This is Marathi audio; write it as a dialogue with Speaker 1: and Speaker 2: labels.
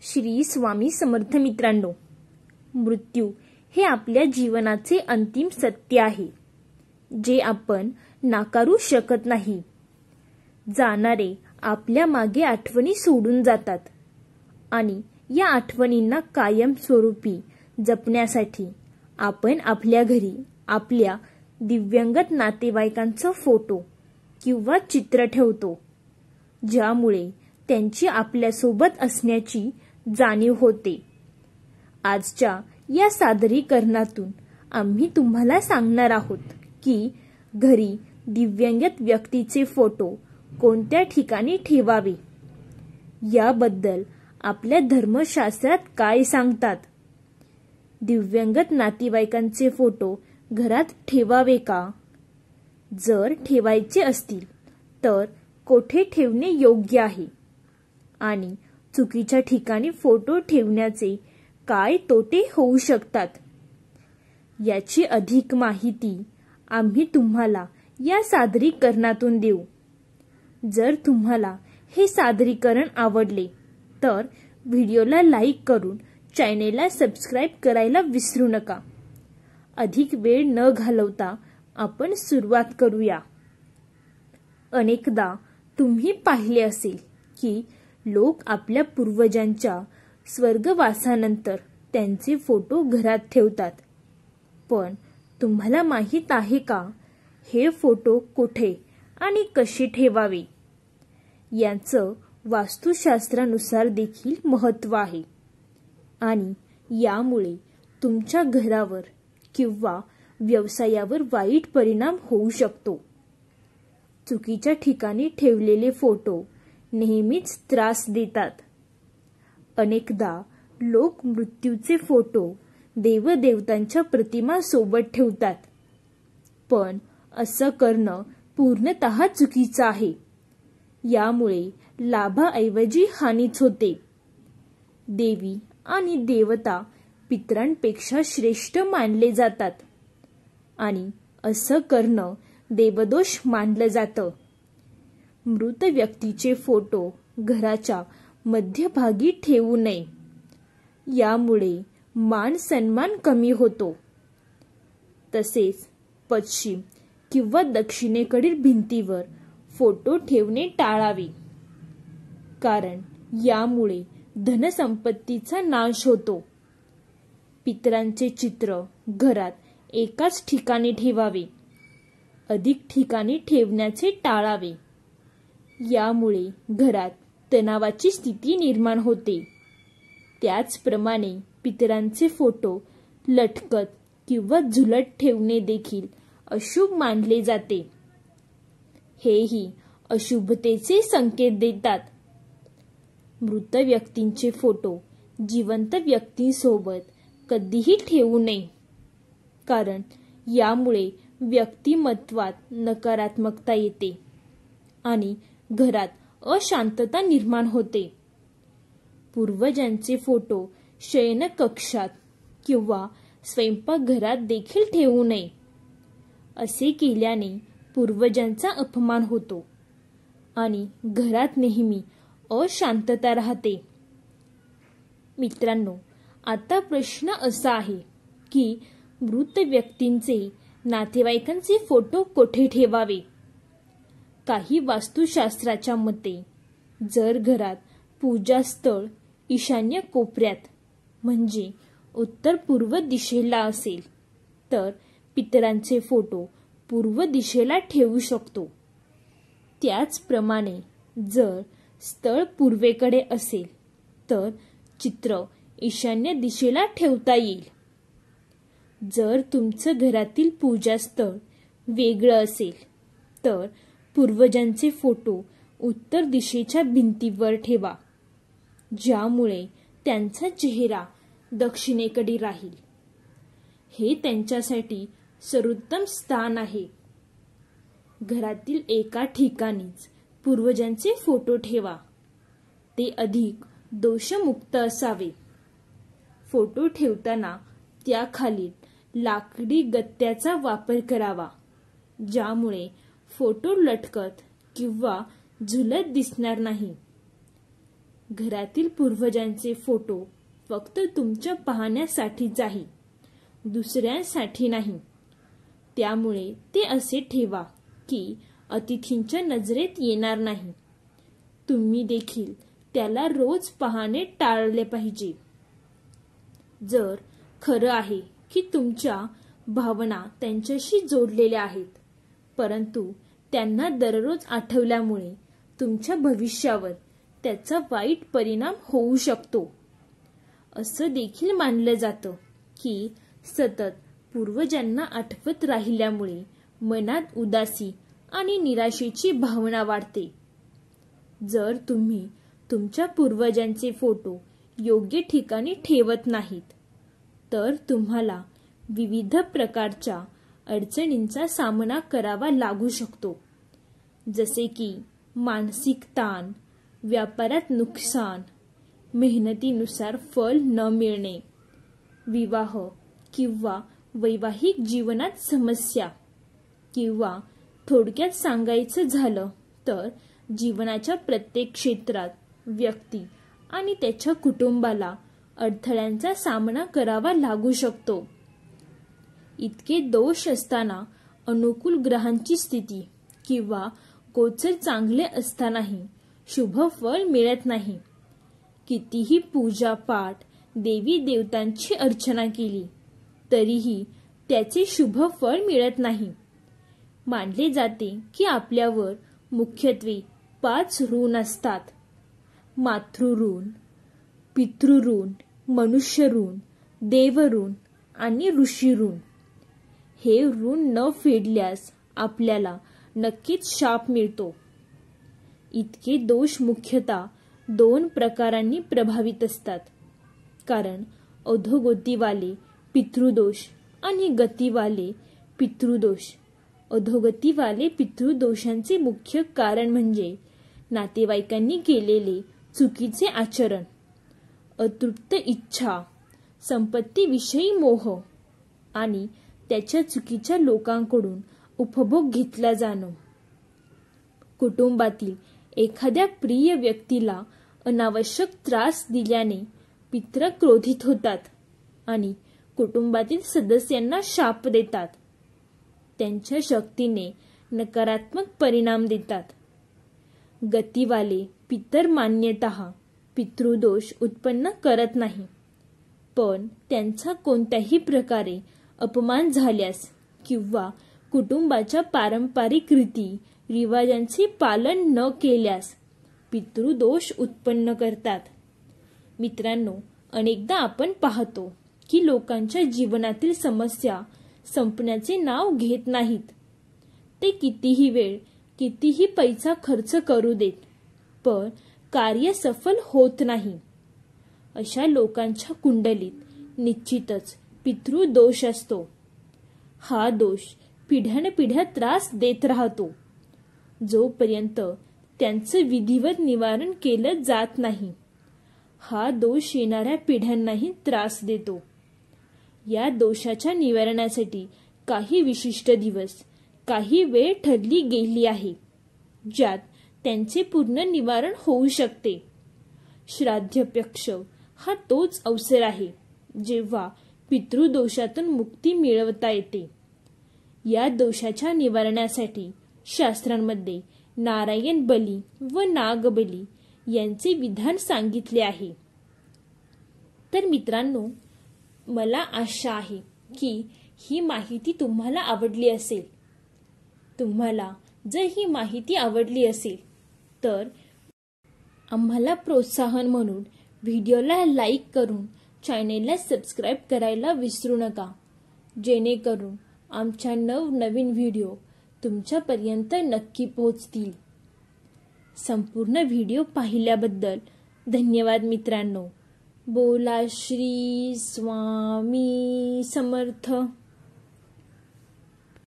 Speaker 1: श्री स्वामी समर्थ मित्रांनो, मृत्यू हे आपल्या जीवनाचे अंतिम सत्य आहे, जे आपण नाकारू शकत नाही. जाणारे आपल्या मागे आठवणी सोडून जातात आणि या आठवणींना कायम स्वरूपी जपण्यासाठी आपण आपल्या घरी आपल्या दिव्यांगत नातेवाईकांचा फोटो किंवा चित्र ठेवतो, ज्यामुळे त्यांची आपल्यासोबत असण्याची जाणीव होते. आजच्या या सादरीकरणातून आम्ही तुम्हाला सांगणार आहोत की घरी दिव्यांगत व्यक्तीचे फोटो कोणत्या ठिकाणी ठेवावे, याबद्दल आपल्या धर्मशास्त्रात काय सांगतात. दिव्यांगत नातेवाईकांचे फोटो घरात ठेवावे का? जर ठेवायचे असतील तर कोठे ठेवणे योग्य आहे आणि चुकीच्या ठिकाणी फोटो ठेवण्याचे काय तोटे होऊ शकतात, याची अधिक माहिती आम्ही तुम्हाला या सादरीकरणातून देऊ. जर तुम्हाला हे सादरीकरण आवडले तर व्हिडिओला लाईक करून चॅनेलला सबस्क्राईब करायला विसरू नका. अधिक वेळ न घालवता आपण सुरुवात करूया. अनेकदा तुम्ही पाहिले असेल की लोक आपल्या पूर्वजांच्या स्वर्गवासानंतर त्यांचे फोटो घरात ठेवतात. पण तुम्हाला माहीत आहे का, हे फोटो कुठे आणि कसे ठेवावे याचं वास्तुशास्त्रानुसार देखील महत्त्व आहे आणि यामुळे तुमच्या घरावर किंवा व्यवसायावर वाईट परिणाम होऊ शकतो. चुकीच्या ठिकाणी ठेवलेले फोटो नेहमीच त्रास देतात. अनेकदा लोक मृत्यूचे फोटो देवदेवतांच्या प्रतिमा सोबत ठेवतात, पण असं करणं पूर्णतः चुकीचं आहे. यामुळे लाभाऐवजी हानीच होते. देवी आणि देवता पितरांपेक्षा श्रेष्ठ मानले जातात आणि असं करणं देवदोष मानलं जातं. मृत व्यक्तीचे फोटो घराच्या मध्यभागी ठेवू नये. यामुळे मान सन्मान कमी होतो. तसेच पश्चिम किंवा दक्षिणेकडील भिंतीवर फोटो ठेवणे टाळावे, कारण यामुळे धनसंपत्तीचा नाश होतो. पितरांचे चित्र घरात एकाच ठिकाणी ठेवावे, अधिक ठिकाणी ठेवण्याचे टाळावे. यामुळे घरात तणावाची स्थिती निर्माण होते. त्याचप्रमाणे पितरांचे फोटो लटकत किंवा झुलत ठेवणे देखील अशुभ मानले जाते. हेही अशुभतेचे संकेत देतात. मृत व्यक्तींचे फोटो जिवंत व्यक्तींसोबत कधीही ठेवू नये, कारण यामुळे व्यक्तिमत्वात नकारात्मकता येते आणि घरात अशांतता निर्माण होते. पूर्वजांचे फोटो शयनकक्षात किंवा स्वयंपाकघरात देखील ठेवू नये. असे केल्याने पूर्वजांचा अपमान होतो आणि घरात नेहमी अशांतता राहते. मित्रांनो, आता प्रश्न असा आहे की मृत व्यक्तींचे नातेवाईकांचे फोटो कोठे ठेवावे. काही वास्तुशास्त्राच्या मते जर घरात पूजास्थळ ईशान्य कोपऱ्यात म्हणजे उत्तर पूर्व दिशेला असेल तर पितरांचे फोटो पूर्व दिशेला ठेवू शकतो. त्याचप्रमाणे जर स्थळ पूर्वेकडे असेल तर चित्र ईशान्य दिशेला ठेवता येईल. जर तुमचं घरातील पूजास्थळ वेगळं असेल तर पूर्वजांचे फोटो उत्तर दिशेच्या भिंतीवर ठेवा, ज्यामुळे त्यांचा चेहरा दक्षिणेकडे राहील. हे त्यांच्यासाठी सर्वोत्तम स्थान आहे. घरातील एका ठिकाणीच पूर्वजांचे फोटो ठेवा. ते अधिक दोषमुक्त असावे. फोटो ठेवताना त्याखाली लाकडी गत्त्याचा वापर करावा, ज्यामुळे फोटो लटकत किंवा झुलत दिसणार नाही. घरातील पूर्वजांचे फोटो फक्त तुमच्या पाहण्यासाठीच आहे, दुसऱ्यांसाठी नाही. त्यामुळे ते असे ठेवा की अतिथींच्या नजरेत येणार नाही. तुम्ही देखील त्याला रोज पाहणे टाळले पाहिजे. जर खरं आहे की तुमच्या भावना त्यांच्याशी जोडलेल्या आहेत, परंतु त्यांना दररोज आठवल्यामुळे तुमच्या भविष्यावर त्याचा वाईट परिणाम होऊ शकतो. असं देखील मानलं जातं की सतत पूर्वजांना आठवत राहिल्यामुळे मनात उदासी आणि निराशेची भावना वाढते. जर तुम्ही तुमच्या पूर्वजांचे फोटो योग्य ठिकाणी ठेवत नाहीत, तर तुम्हाला विविध प्रकारच्या अडचणींचा सामना करावा लागू शकतो, जसे की मानसिक ताण, व्यापारात नुकसान, मेहनतीनुसार फळ न मिळणे, विवाह किंवा वैवाहिक जीवनात समस्या, किंवा थोडक्यात सांगायचं झालं तर जीवनाच्या प्रत्येक क्षेत्रात व्यक्ती आणि त्याच्या कुटुंबाला अडथळ्यांचा सामना करावा लागू शकतो. इतके दोष असताना अनुकूल ग्रहांची स्थिती किंवा गोचर चांगले असतानाही शुभ फळ मिळत नाही. कितीही पूजा पाठ, देवी देवतांची अर्चना केली तरीही त्याचे शुभ फळ मिळत नाही. मानले जाते की आपल्यावर मुख्यत्वे 5 ऋण असतात: मातृऋण, पितृऋण, मनुष्यऋण, देवऋण आणि ऋषीऋण. हे ऋण न फेडल्यास आपल्याला नक्कीच शाप मिळतो. इतके दोष मुख्यतः 2 प्रकारांनी प्रभावित असतात, कारण अधोगतीवाले पितृदोष आणि गतीवाले पितृदोष. अधोगतीवाले पितृदोषांचे मुख्य कारण म्हणजे नातेवाईकांनी केलेले चुकीचे आचरण, अतृप्त इच्छा, संपत्तीविषयी मोह आणि त्याच्या चुकीच्या लोकांकडून उपभोग घेतला जाणं. कुटुंबातील एखाद्या प्रिय व्यक्तीला अनावश्यक त्रास दिल्याने पितृ क्रोधित होतात आणि कुटुंबातील सदस्यांना शाप देतात. त्यांच्या शक्तीने नकारात्मक परिणाम देतात. गतीवाले पितर मान्यतः पितृदोष उत्पन्न करत नाही, पण त्यांचा कोणत्याही प्रकारे अपमान झाल्यास किंवा कुटुंबाच्या पारंपरिक रीती रिवाजांचे पालन न केल्यास पितृदोष उत्पन्न करतात. मित्रांनो, अनेकदा आपण पाहतो की लोकांच्या जीवनातील समस्या संपण्याचे नाव घेत नाहीत. ते कितीही वेळ, कितीही पैसा खर्च करू देत, पण कार्य सफल होत नाही. अशा लोकांच्या कुंडलीत निश्चितच पितृदोष असतो. हा दोष पिढ्यानपिढ्या त्रास देत राहतो, जोपर्यंत त्यांचं विधिवत निवारण केलं जात नाही. हा दोष येणाऱ्या पिढ्यांनाही त्रास देतो. या दोषाच्या निवारणासाठी काही विशिष्ट दिवस, काही वेळ ठरली गेली आहे, ज्यात त्यांचे पूर्ण निवारण होऊ शकते. श्राद्ध पक्ष हा तोच अवसर आहे जेव्हा पितृदोषातून मुक्ती मिळवता येते. या दोषाच्या निवारणासाठी शास्त्रांमध्ये नारायण बली व नागबली यांचे विधान सांगितले आहे. तर मित्रांनो, मला आशा आहे की ही माहिती तुम्हाला आवडली असेल. तुम्हाला जर ही माहिती आवडली असेल तर आम्हाला प्रोत्साहन म्हणून व्हिडिओला लाईक करून चॅनेलला सबस्क्राईब करायला विसरू नका, जेणेकरून आमच्या नवनवीन व्हिडिओ तुमच्यापर्यंत नक्की पोहोचतील. संपूर्ण व्हिडिओ पाहिल्याबद्दल धन्यवाद मित्रांनो. बोला श्री स्वामी समर्थ.